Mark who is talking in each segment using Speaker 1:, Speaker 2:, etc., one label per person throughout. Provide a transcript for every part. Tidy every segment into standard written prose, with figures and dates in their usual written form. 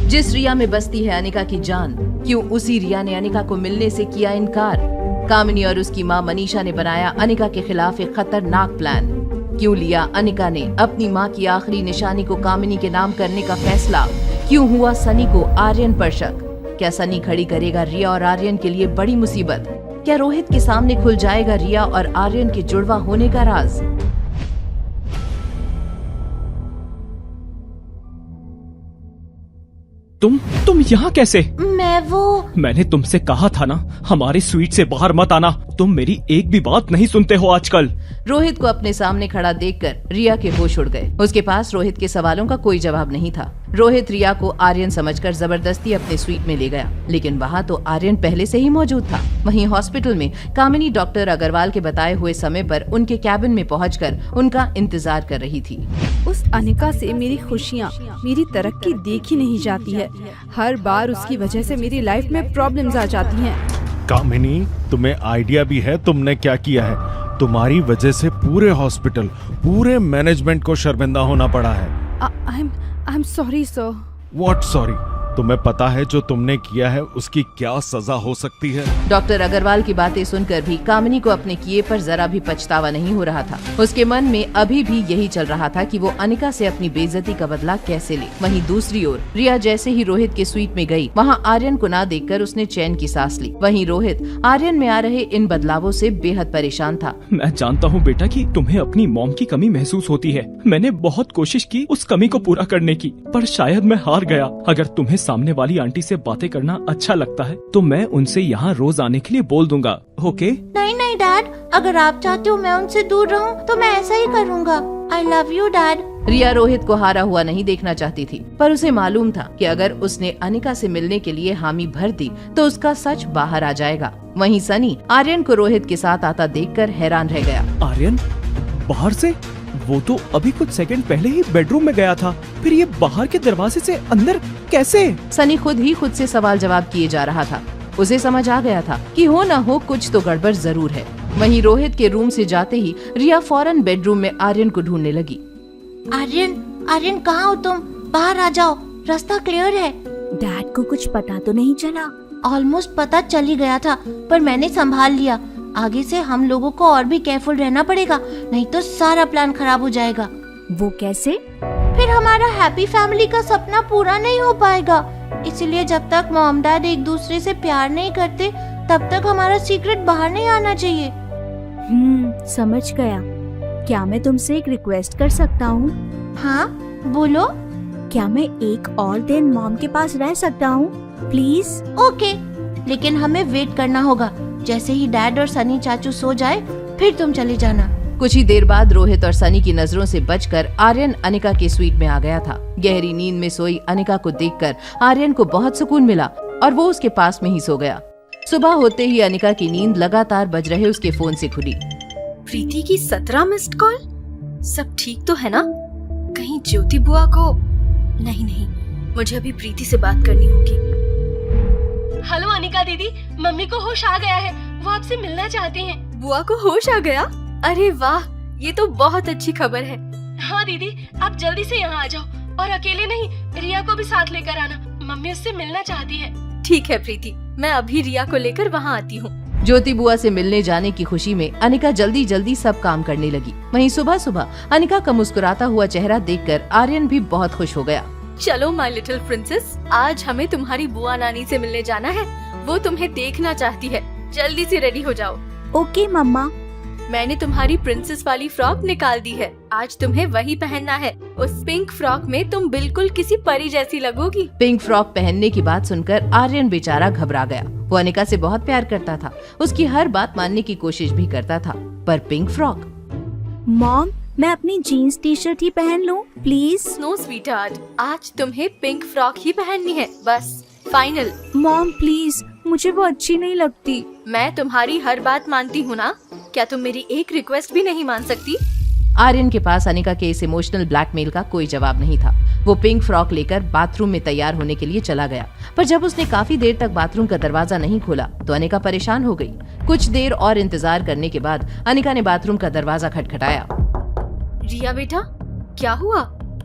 Speaker 1: जिस रिया में बसती है अनिका की जान, क्यों उसी रिया ने अनिका को मिलने से किया इनकार? कामिनी और उसकी मां मनीषा ने बनाया अनिका के खिलाफ एक खतरनाक प्लान। क्यों लिया अनिका ने अपनी मां की आखिरी निशानी को कामिनी के नाम करने का फैसला? क्यों हुआ सनी को आर्यन पर शक? क्या सनी खड़ी करेगा रिया और आर्यन के लिए बड़ी मुसीबत? क्या रोहित के सामने खुल जाएगा रिया और आर्यन के जुड़वा होने का राज?
Speaker 2: तुम यहाँ कैसे?
Speaker 3: मैंने
Speaker 2: तुमसे कहा था ना, हमारी स्वीट से बाहर मत आना। तुम मेरी एक भी बात नहीं सुनते हो आजकल।
Speaker 1: रोहित को अपने सामने खड़ा देखकर रिया के होश उड़ गए। उसके पास रोहित के सवालों का कोई जवाब नहीं था। रोहित रिया को आर्यन समझकर जबरदस्ती अपने स्वीट में ले गया, लेकिन वहाँ तो आर्यन पहले से ही मौजूद था। वहीं हॉस्पिटल में कामिनी डॉक्टर अग्रवाल के बताए हुए समय पर उनके कैबिन में पहुंचकर उनका इंतजार कर रही थी।
Speaker 4: उस अनिका से मेरी खुशियाँ, मेरी तरक्की देखी नहीं जाती है। हर बार उसकी वजह से मेरी लाइफ में प्रॉब्लम्स आ जाती हैं।
Speaker 5: कामिनी, तुम्हें आइडिया भी है तुमने क्या किया है? तुम्हारी वजह से पूरे हॉस्पिटल, पूरे मैनेजमेंट को शर्मिंदा होना पड़ा है।
Speaker 4: I am sorry sir.
Speaker 5: What sorry? तुम्हें पता है जो तुमने किया है उसकी क्या सजा हो सकती है?
Speaker 1: डॉक्टर अग्रवाल की बातें सुनकर भी कामिनी को अपने किए पर जरा भी पछतावा नहीं हो रहा था। उसके मन में अभी भी यही चल रहा था कि वो अनिका से अपनी बेइज्जती का बदला कैसे ले। वहीं दूसरी ओर रिया जैसे ही रोहित के स्वीट में गई, वहाँ आर्यन को ना देखकर उसने चैन की सांस ली। वहीं रोहित आर्यन में आ रहे इन बदलावों से बेहद परेशान था।
Speaker 2: मैं जानता हूँ बेटा कि तुम्हें अपनी मॉम की कमी महसूस होती है। मैंने बहुत कोशिश की उस कमी को पूरा करने की, पर शायद मैं हार गया। अगर तुम्हें सामने वाली आंटी से बातें करना अच्छा लगता है तो मैं उनसे यहाँ रोज आने के लिए बोल दूंगा। ओके?
Speaker 3: नहीं डैड, अगर आप चाहते हो मैं उनसे दूर रहूं तो मैं ऐसा ही करूंगा। I love you dad.
Speaker 1: Riya Rohit को हारा हुआ नहीं देखना चाहती थी, पर उसे मालूम था कि अगर उसने अनिका से मिलने के लिए हामी भर दी तो उसका सच बाहर आ जाएगा। वहीं सनी आर्यन को रोहित के साथ आता देखकर हैरान रह गया।
Speaker 2: आर्यन बाहर से? वो तो अभी कुछ सेकंड पहले ही बेडरूम में गया था, फिर ये बाहर के दरवाजे से अंदर कैसे?
Speaker 1: सनी खुद से सवाल जवाब किए जा रहा था। उसे समझ आ गया था कि हो न हो कुछ तो गड़बड़ जरूर है। वहीं रोहित के रूम से जाते ही रिया फौरन बेडरूम में आर्यन को ढूंढने लगी।
Speaker 3: आर्यन कहाँ हो तुम? बाहर आ जाओ, रास्ता क्लियर है।
Speaker 6: डैड को कुछ पता तो नहीं चला?
Speaker 3: ऑलमोस्ट पता चल ही गया था, पर मैंने संभाल लिया। आगे से हम लोगों को और भी केयरफुल रहना पड़ेगा, नहीं तो सारा प्लान खराब हो जाएगा।
Speaker 6: वो कैसे?
Speaker 3: फिर हमारा हैप्पी फैमिली का सपना पूरा नहीं हो पाएगा। इसलिए जब तक मॉम डैड एक दूसरे से प्यार नहीं करते तब तक हमारा सीक्रेट बाहर नहीं आना चाहिए।
Speaker 6: समझ गया। क्या मैं तुमसे एक रिक्वेस्ट कर सकता हूँ?
Speaker 3: हाँ बोलो।
Speaker 6: क्या मैं एक और दिन मॉम के पास रह सकता हूँ प्लीज?
Speaker 3: ओके, लेकिन हमें वेट करना होगा। जैसे ही डैड और सनी चाचू सो जाए फिर तुम चले जाना।
Speaker 1: कुछ ही देर बाद रोहित और सनी की नजरों से बचकर आर्यन अनिका के स्वीट में आ गया था। गहरी नींद में सोई अनिका को देखकर आर्यन को बहुत सुकून मिला और वो उसके पास में ही सो गया। सुबह होते ही अनिका की नींद लगातार बज रहे उसके फोन से खुली।
Speaker 4: प्रीति की 17 मिस्ड कॉल। सब ठीक तो है ना? कहीं ज्योति बुआ को? नहीं, मुझे अभी प्रीति से बात करनी होगी।
Speaker 7: हेलो अनिका दीदी, मम्मी को होश आ गया है, वो आपसे मिलना चाहती हैं।
Speaker 4: बुआ को होश आ गया? अरे वाह, ये तो बहुत अच्छी खबर है।
Speaker 7: हाँ दीदी, आप जल्दी से यहाँ आ जाओ और अकेले नहीं, रिया को भी साथ लेकर आना। मम्मी उससे मिलना चाहती है।
Speaker 4: ठीक है प्रीति, मैं अभी रिया को लेकर वहाँ आती हूँ।
Speaker 1: ज्योति बुआ से मिलने जाने की खुशी में अनिका जल्दी सब काम करने लगी। वहीं सुबह अनिका का मुस्कुराता हुआ चेहरा देखकर आर्यन भी बहुत खुश हो गया।
Speaker 4: चलो माय लिटिल प्रिंसेस, आज हमें तुम्हारी बुआ नानी से मिलने जाना है। वो तुम्हें देखना चाहती है। जल्दी से रेडी हो जाओ।
Speaker 6: ओके मम्मा।
Speaker 4: मैंने तुम्हारी प्रिंसेस वाली फ्रॉक निकाल दी है, आज तुम्हें वही पहनना है। उस पिंक फ्रॉक में तुम बिल्कुल किसी परी जैसी लगोगी।
Speaker 1: पिंक फ्रॉक पहनने की बात सुनकर आर्यन बेचारा घबरा गया। वो अनिका से बहुत प्यार करता था, उसकी हर बात मानने की कोशिश भी करता था, पर पिंक फ्रॉक?
Speaker 6: मॉम, मैं अपनी जीन्स टी शर्ट ही पहन लूं प्लीज?
Speaker 4: नो स्वीटहार्ट, आज तुम्हें पिंक फ्रॉक ही पहननी है, बस फाइनल।
Speaker 6: मॉम प्लीज, मुझे वो अच्छी नहीं लगती।
Speaker 4: मैं तुम्हारी हर बात मानती हूँ ना, क्या तुम मेरी एक रिक्वेस्ट भी नहीं मान सकती?
Speaker 1: आर्यन के पास अनिका के इस इमोशनल ब्लैकमेल का कोई जवाब नहीं था। वो पिंक फ्रॉक लेकर बाथरूम में तैयार होने के लिए चला गया, पर जब उसने काफी देर तक बाथरूम का दरवाजा नहीं खोला तो अनिका परेशान हो गई। कुछ देर और इंतजार करने के बाद अनिका ने बाथरूम का दरवाजा खटखटाया।
Speaker 4: रिया बेटा, क्या हुआ?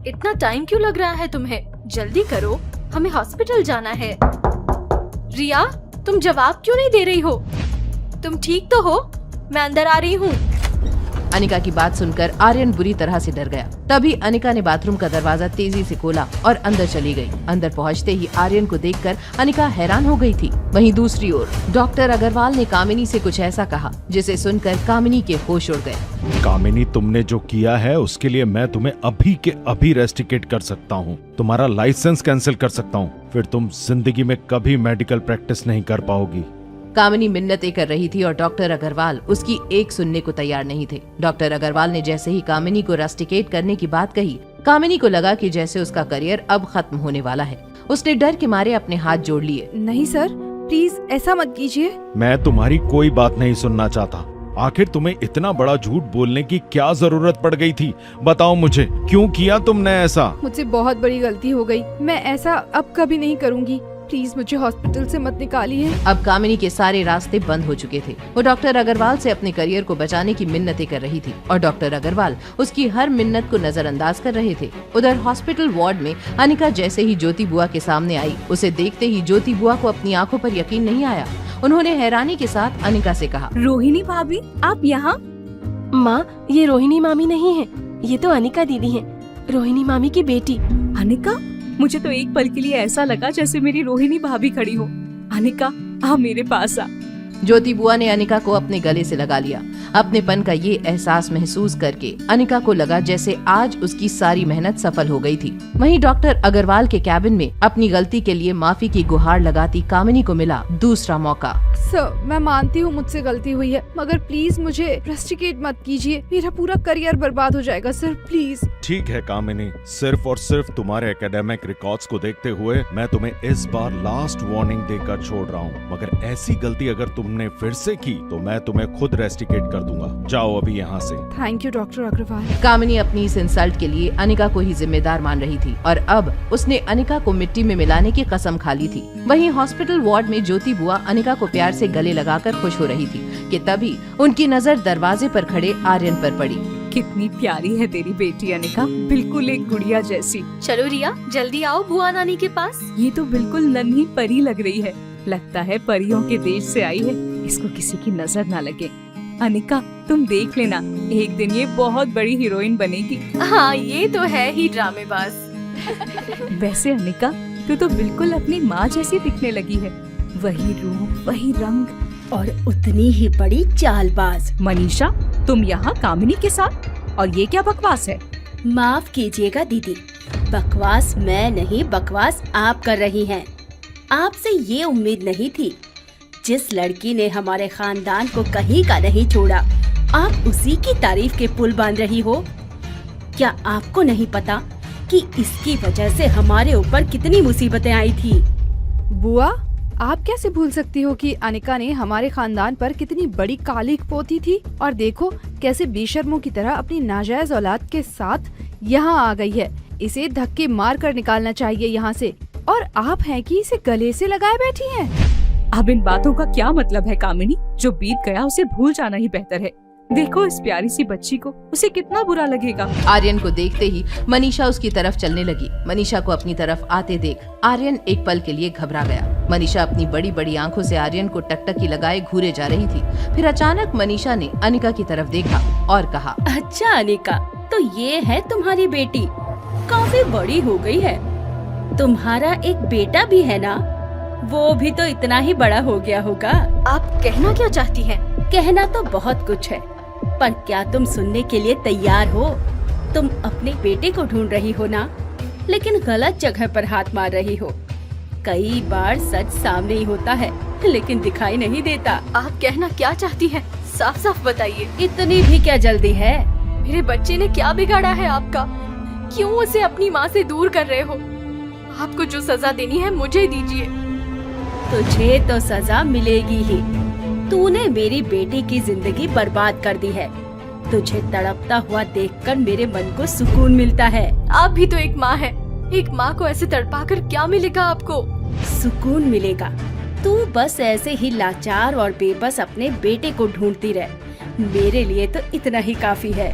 Speaker 4: इतना टाइम क्यों लग रहा है तुम्हें? जल्दी करो। हमें हॉस्पिटल जाना है। रिया, तुम जवाब क्यों नहीं दे रही हो? तुम ठीक तो हो? मैं अंदर आ रही हूँ।
Speaker 1: अनिका की बात सुनकर आर्यन बुरी तरह से डर गया। तभी अनिका ने बाथरूम का दरवाजा तेजी से खोला और अंदर चली गई। अंदर पहुंचते ही आर्यन को देखकर अनिका हैरान हो गई थी। वहीं दूसरी ओर डॉक्टर अग्रवाल ने कामिनी से कुछ ऐसा कहा जिसे सुनकर कामिनी के होश उड़ गए।
Speaker 5: कामिनी, तुमने जो किया है उसके लिए मैं तुम्हें अभी के अभी रेस्टिकेट कर सकता हूँ, तुम्हारा लाइसेंस कैंसिल कर सकता हूँ, फिर तुम जिंदगी में कभी मेडिकल प्रैक्टिस नहीं कर पाओगी।
Speaker 1: कामिनी मिन्नतें कर रही थी और डॉक्टर अग्रवाल उसकी एक सुनने को तैयार नहीं थे। डॉक्टर अग्रवाल ने जैसे ही कामिनी को रस्टिकेट करने की बात कही, कामिनी को लगा कि जैसे उसका करियर अब खत्म होने वाला है। उसने डर के मारे अपने हाथ जोड़ लिए।
Speaker 6: नहीं सर, प्लीज ऐसा मत कीजिए।
Speaker 5: मैं तुम्हारी कोई बात नहीं सुनना चाहता। आखिर तुम्हें इतना बड़ा झूठ बोलने की क्या जरूरत पड़ गई थी? बताओ मुझे, क्यों किया तुमने ऐसा?
Speaker 6: मुझसे बहुत बड़ी गलती हो गई, मैं ऐसा अब कभी नहीं करूँगी। प्लीज मुझे हॉस्पिटल से मत निकालिए।
Speaker 1: अब कामिनी के सारे रास्ते बंद हो चुके थे। वो डॉक्टर अग्रवाल से अपने करियर को बचाने की मिन्नतें कर रही थी और डॉक्टर अग्रवाल उसकी हर मिन्नत को नजरअंदाज कर रहे थे। उधर हॉस्पिटल वार्ड में अनिका जैसे ही ज्योति बुआ के सामने आई, उसे देखते ही ज्योति बुआ को अपनी आंखों पर यकीन नहीं आया। उन्होंने हैरानी के साथ अनिका से कहा,
Speaker 6: रोहिणी भाभी, आप यहाँ?
Speaker 7: माँ, ये रोहिणी मामी नहीं है, ये तो अनिका दीदी है, रोहिणी मामी की बेटी।
Speaker 6: अनिका? मुझे तो एक पल के लिए ऐसा लगा जैसे मेरी रोहिणी भाभी खड़ी हो। अनिका, आ मेरे पास आ।
Speaker 1: ज्योति बुआ ने अनिका को अपने गले से लगा लिया। अपनेपन का ये एहसास महसूस करके अनिका को लगा जैसे आज उसकी सारी मेहनत सफल हो गई थी। वहीं डॉक्टर अग्रवाल के कैबिन में अपनी गलती के लिए माफी की गुहार लगाती कामिनी को मिला दूसरा मौका।
Speaker 6: सर, मैं मानती हूँ मुझसे गलती हुई है, मगर प्लीज मुझे रस्टिकेट मत कीजिए। मेरा पूरा करियर बर्बाद हो जाएगा सर, प्लीज।
Speaker 5: ठीक है कामिनी, सिर्फ और सिर्फ तुम्हारे एकेडमिक रिकॉर्ड्स को देखते हुए मैं तुम्हें इस बार लास्ट वार्निंग देकर छोड़ रहा हूँ, मगर ऐसी गलती अगर तुमने फिर से की तो मैं तुम्हें खुद रेस्टिकेट कर दूंगा। जाओ अभी यहाँ से।
Speaker 6: Thank you doctor Agarwal.
Speaker 1: Kamini अपनी इस इंसल्ट के लिए अनिका को ही जिम्मेदार मान रही थी और अब उसने अनिका को मिट्टी में मिलाने की कसम खा ली थी। वहीं हॉस्पिटल वार्ड में ज्योति बुआ अनिका को प्यार से गले लगाकर खुश हो रही थी कि तभी उनकी नजर दरवाजे पर खड़े आर्यन पर पड़ी।
Speaker 6: कितनी प्यारी है तेरी बेटी अनिका, बिल्कुल एक गुड़िया जैसी।
Speaker 4: चलो रिया, जल्दी आओ बुआ नानी के पास।
Speaker 6: ये तो बिल्कुल नन्ही परी लग रही है, लगता है परियों के देश से आई है। इसको किसी की नजर ना लगे। अनिका, तुम देख लेना, एक दिन ये बहुत बड़ी हीरोइन बनेगी।
Speaker 4: हाँ, ये तो है ही ड्रामेबाज।
Speaker 6: वैसे अनिका, तू तो बिल्कुल अपनी माँ जैसी दिखने लगी है। वही रूप, वही रंग
Speaker 8: और उतनी ही बड़ी चालबाज।
Speaker 6: मनीषा, तुम यहाँ कामिनी के साथ? और ये क्या बकवास है?
Speaker 8: माफ कीजिएगा दीदी, बकवास मैं नहीं, बकवास आप कर रही हैं। आपसे ये उम्मीद नहीं थी। जिस लड़की ने हमारे खानदान को कहीं का नहीं छोड़ा, आप उसी की तारीफ के पुल बांध रही हो। क्या आपको नहीं पता कि इसकी वजह से हमारे ऊपर कितनी मुसीबतें आई थी?
Speaker 6: बुआ, आप कैसे भूल सकती हो कि अनिका ने हमारे खानदान पर कितनी बड़ी कालिक पोती थी? और देखो कैसे बेशर्मों की तरह अपनी नाजायज औलाद के साथ यहाँ आ गई है। इसे धक्के मार कर निकालना चाहिए यहाँ से। और आप हैं कि इसे गले से लगाए बैठी हैं। अब इन बातों का क्या मतलब है कामिनी? जो बीत गया उसे भूल जाना ही बेहतर है। देखो इस प्यारी सी बच्ची को, उसे कितना बुरा लगेगा।
Speaker 1: आर्यन को देखते ही मनीषा उसकी तरफ चलने लगी। मनीषा को अपनी तरफ आते देख आर्यन एक पल के लिए घबरा गया। मनीषा अपनी बड़ी बड़ी आंखों से आर्यन को टकटकी लगाए घूरे जा रही थी। फिर अचानक मनीषा ने अनिका की तरफ देखा और कहा,
Speaker 8: अच्छा अनिका, तो ये है तुम्हारी बेटी, काफी बड़ी हो गई है। तुम्हारा एक बेटा भी है ना? वो भी तो इतना ही बड़ा हो गया होगा।
Speaker 4: आप कहना क्या चाहती हैं?
Speaker 8: कहना तो बहुत कुछ है, पर क्या तुम सुनने के लिए तैयार हो? तुम अपने बेटे को ढूंढ रही हो ना, लेकिन गलत जगह पर हाथ मार रही हो। कई बार सच सामने ही होता है, लेकिन दिखाई नहीं देता।
Speaker 4: आप कहना क्या चाहती हैं? साफ साफ बताइए।
Speaker 8: इतनी भी क्या जल्दी है?
Speaker 4: मेरे बच्चे ने क्या बिगाड़ा है आपका? क्यों उसे अपनी माँ से दूर कर रहे हो? आपको जो सजा देनी है मुझे दीजिए।
Speaker 8: तुझे तो सजा मिलेगी ही। तूने मेरी बेटी की जिंदगी बर्बाद कर दी है। तुझे तड़पता हुआ देखकर मेरे मन को सुकून मिलता है।
Speaker 4: आप भी तो एक माँ है। एक माँ को ऐसे तड़पाकर क्या मिलेगा आपको?
Speaker 8: सुकून मिलेगा। तू बस ऐसे ही लाचार और बेबस अपने बेटे को ढूंढती रह। मेरे लिए तो इतना ही काफी है।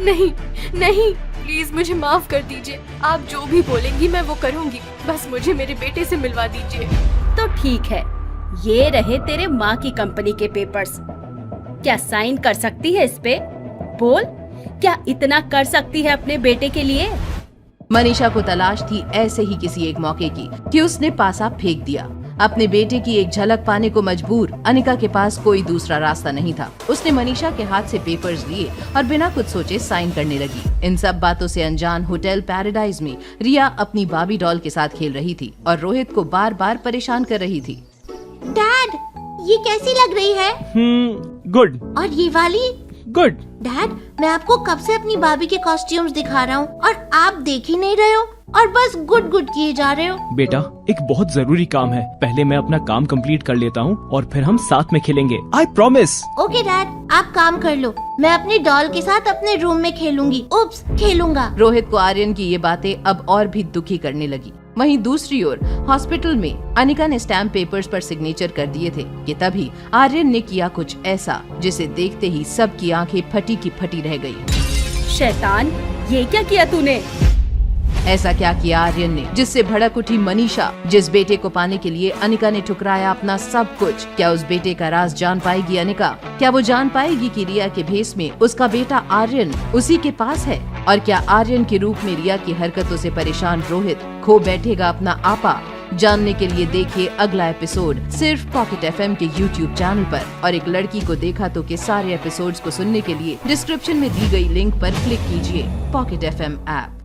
Speaker 7: नहीं नहीं, प्लीज मुझे माफ कर दीजिए। आप जो भी बोलेंगी मैं वो करूंगी, बस मुझे मेरे बेटे से मिलवा दीजिए।
Speaker 8: तो ठीक है, ये रहे तेरे माँ की कंपनी के पेपर्स। क्या साइन कर सकती है इस पे? बोल, क्या इतना कर सकती है अपने बेटे के लिए?
Speaker 1: मनीषा को तलाश थी ऐसे ही किसी एक मौके की कि उसने पासा फेंक दिया। अपने बेटे की एक झलक पाने को मजबूर अनिका के पास कोई दूसरा रास्ता नहीं था। उसने मनीषा के हाथ से पेपर्स लिए और बिना कुछ सोचे साइन करने लगी। इन सब बातों से अनजान होटल पैराडाइज में रिया अपनी बाबी डॉल के साथ खेल रही थी और रोहित को बार बार परेशान कर रही थी।
Speaker 3: डैड, ये कैसी लग रही है?
Speaker 2: गुड।
Speaker 3: और ये वाली?
Speaker 2: गुड।
Speaker 3: डैड, मैं आपको कब से अपनी बाबी के कॉस्ट्यूम्स दिखा रहा हूँ और आप देख ही नहीं रहे हो और बस गुड गुड किए जा रहे हो।
Speaker 2: बेटा, एक बहुत जरूरी काम है, पहले मैं अपना काम कंप्लीट कर लेता हूँ और फिर हम साथ में खेलेंगे। I promise.
Speaker 3: ओके डैड, आप काम कर लो, मैं अपनी डॉल के साथ अपने रूम में खेलूंगी। उप्स, खेलूंगा।
Speaker 1: रोहित को आर्यन की ये बातें अब और भी दुखी करने लगी। वहीं दूसरी ओर हॉस्पिटल में अनिका ने स्टैम्प पेपर्स पर सिग्नेचर कर दिए थे कि तभी आर्यन ने किया कुछ ऐसा जिसे देखते ही सबकी आंखें फटी की फटी रह गई।
Speaker 8: शैतान, ये क्या किया तूने?
Speaker 1: ऐसा क्या किया आर्यन ने जिससे भड़क उठी मनीषा, जिस बेटे को पाने के लिए अनिका ने ठुकराया अपना सब कुछ। क्या उस बेटे का राज जान पाएगी अनिका? क्या वो जान पाएगी कि रिया के भेस में उसका बेटा आर्यन उसी के पास है? और क्या आर्यन के रूप में रिया की हरकतों से परेशान रोहित खो बैठेगा अपना आपा? जानने के लिए देखिए अगला एपिसोड सिर्फ पॉकेट एफएम के YouTube चैनल पर। और एक लड़की को देखा तो के सारे एपिसोड्स को सुनने के लिए डिस्क्रिप्शन में दी गई लिंक पर क्लिक कीजिए। Pocket FM app.